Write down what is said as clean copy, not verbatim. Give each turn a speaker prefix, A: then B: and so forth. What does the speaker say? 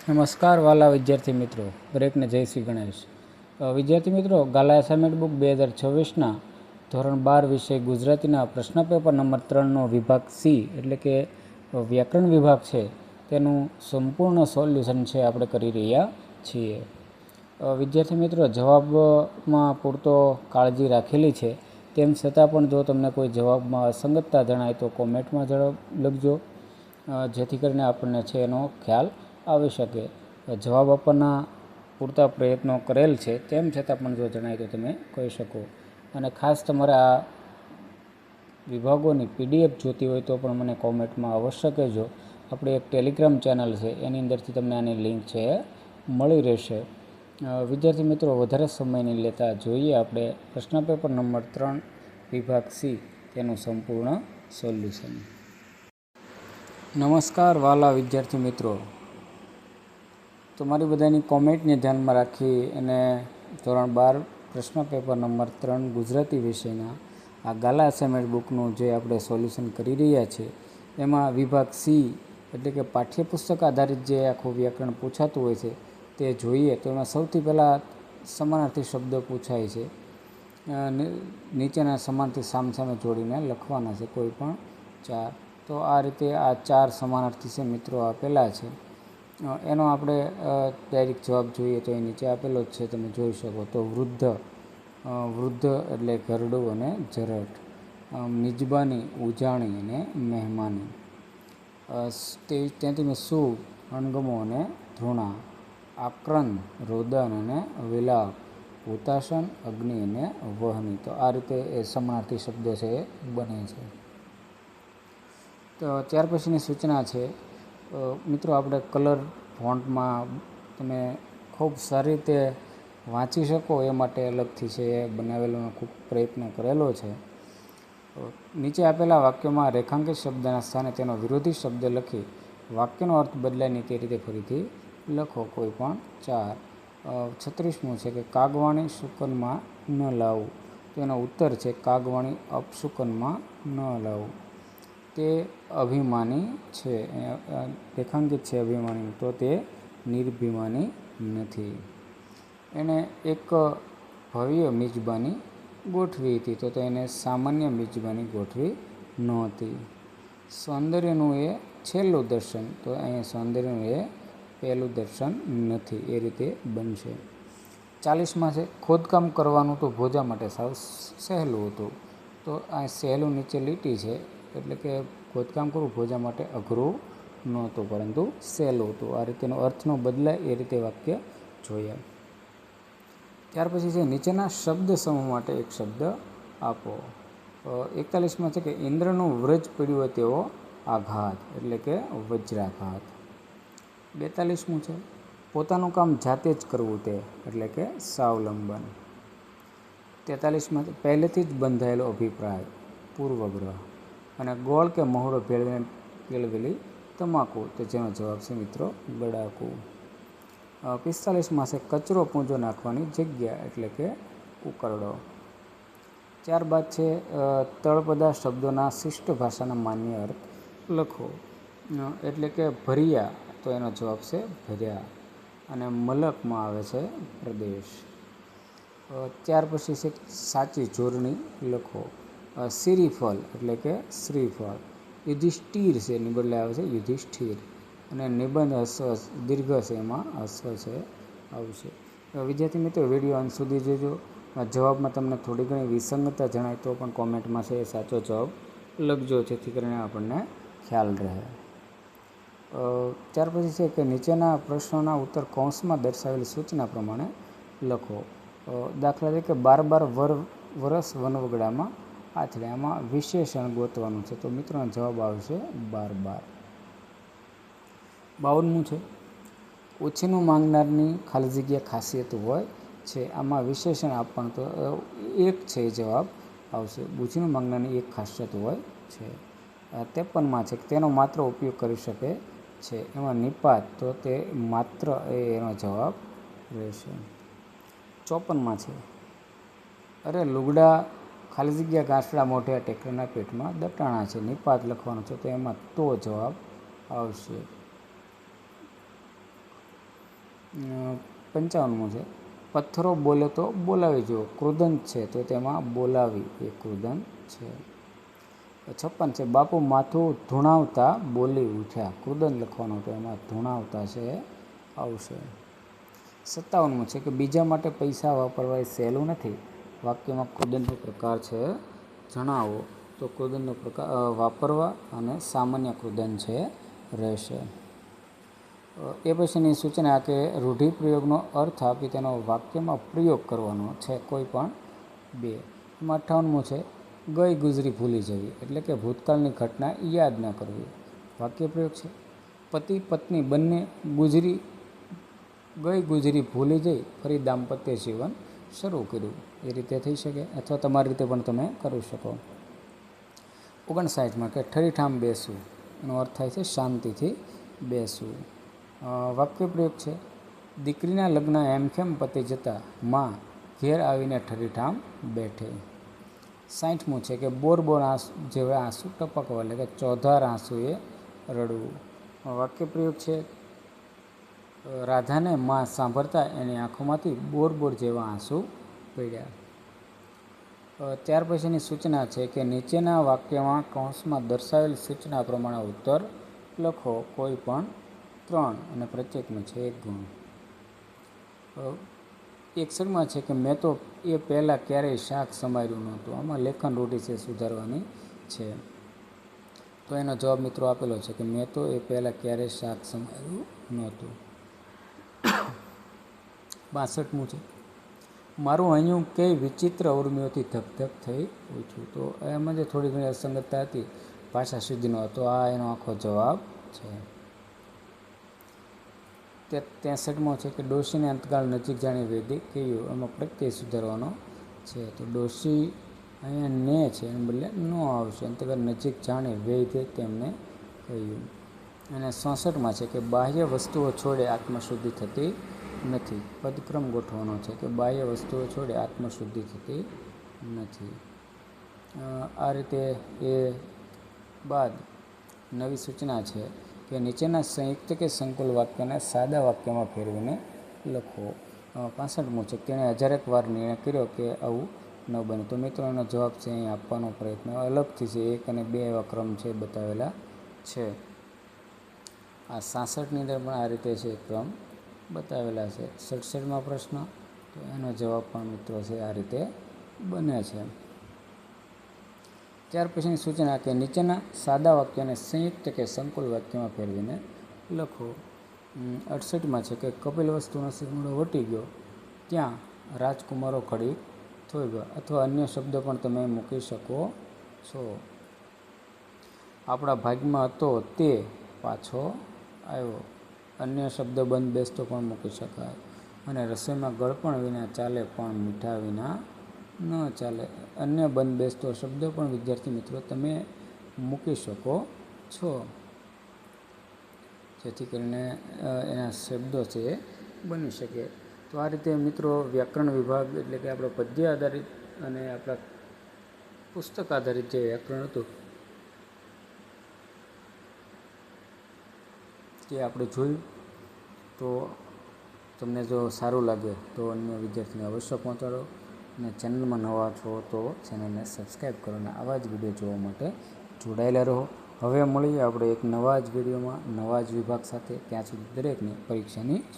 A: નમસ્કાર વાલા વિદ્યાર્થી મિત્રો, દરેકને જય શ્રી ગણેશ. વિદ્યાર્થી મિત્રો, ગાલા એસાઇનમેન્ટ બુક 2024ના ધોરણ 12 વિષય ગુજરાતીના પ્રશ્નપેપર નંબર 3નો વિભાગ સી એટલે કે વ્યાકરણ વિભાગ છે તેનું સંપૂર્ણ સોલ્યુશન છે આપણે કરી રહ્યા છીએ. વિદ્યાર્થી મિત્રો, જવાબમાં પૂરતો કાળજી રાખેલી છે, તેમ છતાં પણ જો તમને કોઈ જવાબમાં અસંગતતા જણાય તો કોમેન્ટમાં લખજો, જેથી કરીને આપણને છે એનો ખ્યાલ આવી શકે. જવાબ આપવાના પૂરતા પ્રયત્નો કરેલ છે, તેમ છતાં પણ જો જણાય તો તમે કહી શકો. અને ખાસ તમારે આ વિભાગોની PDF જોતી હોય તો પણ મને કોમેન્ટમાં અવશ્ય કહેજો. આપણી એક ટેલિગ્રામ ચેનલ છે, એની અંદરથી તમને આની લિંક છે મળી રહેશે. વિદ્યાર્થી મિત્રો, વધારે સમય નહીં લેતા જોઈએ આપણે પ્રશ્નપેપર નંબર 3 વિભાગ સી તેનું સંપૂર્ણ સોલ્યુશન. નમસ્કાર વાલા વિદ્યાર્થી મિત્રો, તમારી બધાની કોમેન્ટને ધ્યાનમાં રાખી અને ધોરણ 12 પ્રશ્નપેપર નંબર 3 ગુજરાતી વિષયના આ ગાલા એસાઇનમેન્ટ બુકનું જે આપણે સોલ્યુશન કરી રહ્યા છીએ, એમાં વિભાગ સી એટલે કે પાઠ્યપુસ્તક આધારિત જે આખું વ્યાકરણ પૂછાતું હોય છે તે જોઈએ. તો એમાં સૌથી પહેલાં સમાનાર્થી શબ્દ પૂછાય છે. નીચેના સમાનથી સામસામે જોડીને લખવાના છે, કોઈ પણ 4. તો આ રીતે આ 4 સમાનાર્થી છે મિત્રો આપેલા છે. એનો આપણે ડાયરેક્ટ જવાબ જોઈએ તો એ નીચે આપેલો જ છે, તમે જોઈ શકો. તો વૃદ્ધ એટલે ઘરડું અને જરઠ. મિજબાની ઉજાણી અને મહેમાની. ત્યાંથી મેં શું અણગમો અને ધૃણા. આક્રંદ રોદન અને વિલાપ. હુતાશન અગ્નિ અને વહની. તો આ રીતે એ સમાનાર્થી શબ્દો છે એ બને છે. તો ત્યાર પછીની સૂચના છે મિત્રો, આપણે કલર ફોન્ટમાં તમે ખૂબ સારી રીતે વાંચી શકો એ માટે અલગથી છે એ બનાવેલો, ખૂબ પ્રયત્ન કરેલો છે. નીચે આપેલા વાક્યોમાં રેખાંકિત શબ્દના સ્થાને તેનો વિરોધી શબ્દ લખી વાક્યનો અર્થ બદલાય નહીં તે રીતે ફરીથી લખો, કોઈ પણ 4. 36મું છે કે કાગવાણી શુકનમાં ન લાવવું. તો એનો ઉત્તર છે કાગવાણી અપશુકનમાં ન લાવવું. તે અભિમાની છે, રેખાંકિત છે અભિમાની, તો તે નિર્ભિમાની નથી. એણે એક ભવ્ય મિજબાની ગોઠવી હતી, તો એને સામાન્ય મિજબાની ગોઠવી નહોતી. સૌંદર્યનું એ છેલ્લું દર્શન, તો અહીંયા સૌંદર્યનું એ પહેલું દર્શન નથી. એ રીતે બનશે. 40માં છે ખોદકામ કરવાનું તો ભોજા માટે સાવ સહેલું હતું. તો આ સહેલું નીચે લીટી છે, એટલે કે ખોદકામ કરવું ભોજા માટે અઘરું નહોતું, પરંતુ સહેલું હતું. આ રીતેનો અર્થનો બદલાય એ રીતે વાક્ય જોયા. ત્યાર પછી છે નીચેના શબ્દ સમૂહ માટે એક શબ્દ આપો. 41માં છે કે ઇન્દ્રનું વ્રજ પીડ્યું હોય તેવો આઘાત, એટલે કે વજ્રાઘાત. 42મું છે પોતાનું કામ જાતે જ કરવું તે, એટલે કે સ્વાવલંબન. 43માં પહેલેથી જ બંધાયેલો અભિપ્રાય, પૂર્વગ્રહ. અને ગોળ કે મહુડો ભેળવેલી તમાકુ, તો જેનો જવાબ છે મિત્રો ગળાકુ. 45માં છે કચરો પૂંજો નાખવાની જગ્યા, એટલે કે ઉકરડો. ત્યારબાદ છે તળપદા શબ્દોના શિષ્ટ ભાષાના માન્ય અર્થ લખો. એટલે કે ભર્યા, તો એનો જવાબ છે ભર્યા. અને મલકમાં આવે છે પ્રદેશ. ત્યાર પછી છે સાચી જોડણી લખો. શ્રીફળ એટલે કે શ્રીફળ. યુધિષ્ઠિર છે એની બદલે આવે છે યુધિષ્ઠિર. અને નિબંધ હસ્વ દીર્ઘ છે, એમાં હસ્વ છે આવશે. વિદ્યાર્થી મિત્રો, વિડીયો અંત સુધી જોજો. જવાબમાં તમને થોડી ઘણી વિસંગતતા જણાય તો પણ કોમેન્ટમાં છે એ સાચો જવાબ લખજો, જેથી કરીને આપણને ખ્યાલ રહે. ત્યાર પછી છે કે નીચેના પ્રશ્નોના ઉત્તર કૌંસમાં દર્શાવેલી સૂચના પ્રમાણે લખો. દાખલા તરીકે 12 વરસ વનવગડામાં આથડે. આમાં વિશેષણ ગોતવાનું છે, તો મિત્રોનો જવાબ આવશે 12. 52મું છે ઓછીનું માંગનારની ખાલી જગ્યા ખાસિયત હોય છે. આમાં વિશેષણ આપવાનું, તો એક છે એ જવાબ આવશે. ઓછીનું માંગનારની એક ખાસિયત હોય છે. 53માં છે કે તેનો માત્ર ઉપયોગ કરી શકે છે. એમાં નિપાત, તો તે માત્ર એનો જવાબ રહેશે. 54માં છે અરે લુગડા ખાલી જગ્યા ગાંસડા મોઢે ટેકરાના પેટમાં દટાણા છે. નિપાત લખવાનું છે, તો એમાં તો જવાબ આવશે. 55મો છે પથ્થરો બોલે તો બોલાવી જુઓ, કૃદંત છે તો તેમાં બોલાવી એ કૃદંત છે. 56 છે બાપુ માથું ધૂણાવતા બોલી ઉઠ્યા, કૃદંત લખવાનો તો એમાં ધૂણાવતા છે આવશે. 57મો છે કે બીજા માટે પૈસા વાપરવા એ સહેલું નથી, વાક્યમાં કૃદંતનો પ્રકાર છે જણાવો, તો કૃદંતનો પ્રકાર વાપરવા અને સામાન્ય કૃદંત છે રહેશે. એ પછીની સૂચના કે રૂઢિપ્રયોગનો અર્થ આપી તેનો વાક્યમાં પ્રયોગ કરવાનો છે કોઈ પણ બે. એમાં 58મો છે ગઈ ગુજરી ભૂલી જવી, એટલે કે ભૂતકાળની ઘટના યાદ ન કરવી, વાક્ય પ્રયોગ છે. પતિ પત્ની બંને ગઈ ગુજરી ભૂલી જઈ ફરી દાંપત્ય જીવન શરૂ કર્યું, એ રીતે થઈ શકે, અથવા તમારી રીતે પણ તમે કરી શકો. 59માં કે ઠરીઠામ બેસવું, એનો અર્થ થાય છે શાંતિથી બેસવું. વાક્ય પ્રયોગ છે દીકરીના લગ્ન એમખેમ પતી જતાં માં ઘેર આવીને ઠરીઠામ બેઠે. 60મું છે કે બોર જેવા આંસુ ટપકવા, એટલે કે ચોધાર આંસુએ રડવું. વાક્ય પ્રયોગ છે રાધાને માં સાંભળતા એની આંખોમાંથી બોર જેવા આંસુ પડ્યા. ત્યાર પછીની સૂચના છે કે નીચેના વાક્યમાં કૌંસમાં દર્શાવેલ સૂચના પ્રમાણે ઉત્તર લખો, કોઈ પણ 3 અને પ્રત્યેકનો છે 1 ગુણ. 61માં છે કે મેં તો એ પહેલાં ક્યારેય શાક સમાર્યું નહોતું, આમાં લેખન રૂઢિ છે સુધારવાની છે. તો એનો જવાબ મિત્રો આપેલો છે કે મેં તો એ પહેલાં ક્યારેય શાક સમાર્યું નહોતું. 62મું છે મારું હૈયું કઈ વિચિત્ર ઉર્મિઓથી ધક થઈ ઉઠ્યું, તો એમાં જે થોડી ઘણી અસંગતતા હતી ભાષા શુદ્ધિનો, તો આ એનો આખો જવાબ છે. 63મો છે કે ડોશીને અંતકાળ નજીક જાણી વૈદિક કહ્યું, એમાં પ્રત્યય સુધારવાનો છે, તો ડોશી અહીંયા ને છે એને બદલે ન આવશે, અંતકાળ નજીક જાણી વૈદ્ય તેમને કહ્યું. અને 64માં છે કે બાહ્ય વસ્તુઓ છોડે આત્મશુદ્ધિ થતી નથી, પદક્રમ ગોઠવવાનો છે કે બાહ્ય વસ્તુઓ છોડે આત્મશુદ્ધિ થતી નથી. આ રીતે એ બાદ નવી સૂચના છે કે નીચેના સંયુક્ત કે સંકુલ વાક્યને સાદા વાક્યમાં ફેરવીને લખો. 65મું છે તેણે 1000 વાર નિર્ણય કર્યો કે આવું ન બને, તો મિત્રો એનો જવાબ છે અહીં આપવાનો પ્રયત્ન અલગથી છે, 1 અને 2 એવા ક્રમ છે બતાવેલા છે. આ 66ની અંદર પણ આ રીતે છે ક્રમ બતાવેલા છે. 67માં પ્રશ્ન, તો એનો જવાબ પણ મિત્રો છે આ રીતે બને છે. ત્યાર પછીની સૂચના કે નીચેના સાદા વાક્યને સંયુક્ત કે સંકુલ વાક્યમાં ફેરવીને લખો. 68માં છે કે કપિલવસ્તુનો શિરોમણો વટી ગયો, ત્યાં રાજકુમારો ઘડી થોભ્યા, અથવા અન્ય શબ્દો પણ તમે મૂકી શકો છો. આપણા ભાગ્યમાં હતો તે પાછો આવ્યો, અન્ય શબ્દ બંધ બેસતો પણ મૂકી શકાય. અને રસોઈમાં ગળપણ વિના ચાલે પણ મીઠા વિના ન ચાલે, અન્ય બંધ બેસતો શબ્દ પણ વિદ્યાર્થી મિત્રો તમે મૂકી શકો છો, જેથી કરીને એના શબ્દો છે એ બની શકે. તો આ રીતે મિત્રો વ્યાકરણ વિભાગ એટલે કે આપણો પદ્ય આધારિત અને આપણા પુસ્તક આધારિત જે વ્યાકરણ હતું તે આપણે જોયું. તો તમને જો સારું લાગે તો અન્ય વિદ્યાર્થીને અવશ્ય પહોંચાડો, અને ચેનલમાં નવા છો તો ચેનલને સબસ્ક્રાઈબ કરો, અને આવા જ વિડીયો જોવા માટે જોડાયેલા રહો. હવે મળીએ આપણે એક નવા જ વિડીયોમાં નવા જ વિભાગ સાથે, ત્યાં સુધી દરેકને પરીક્ષાની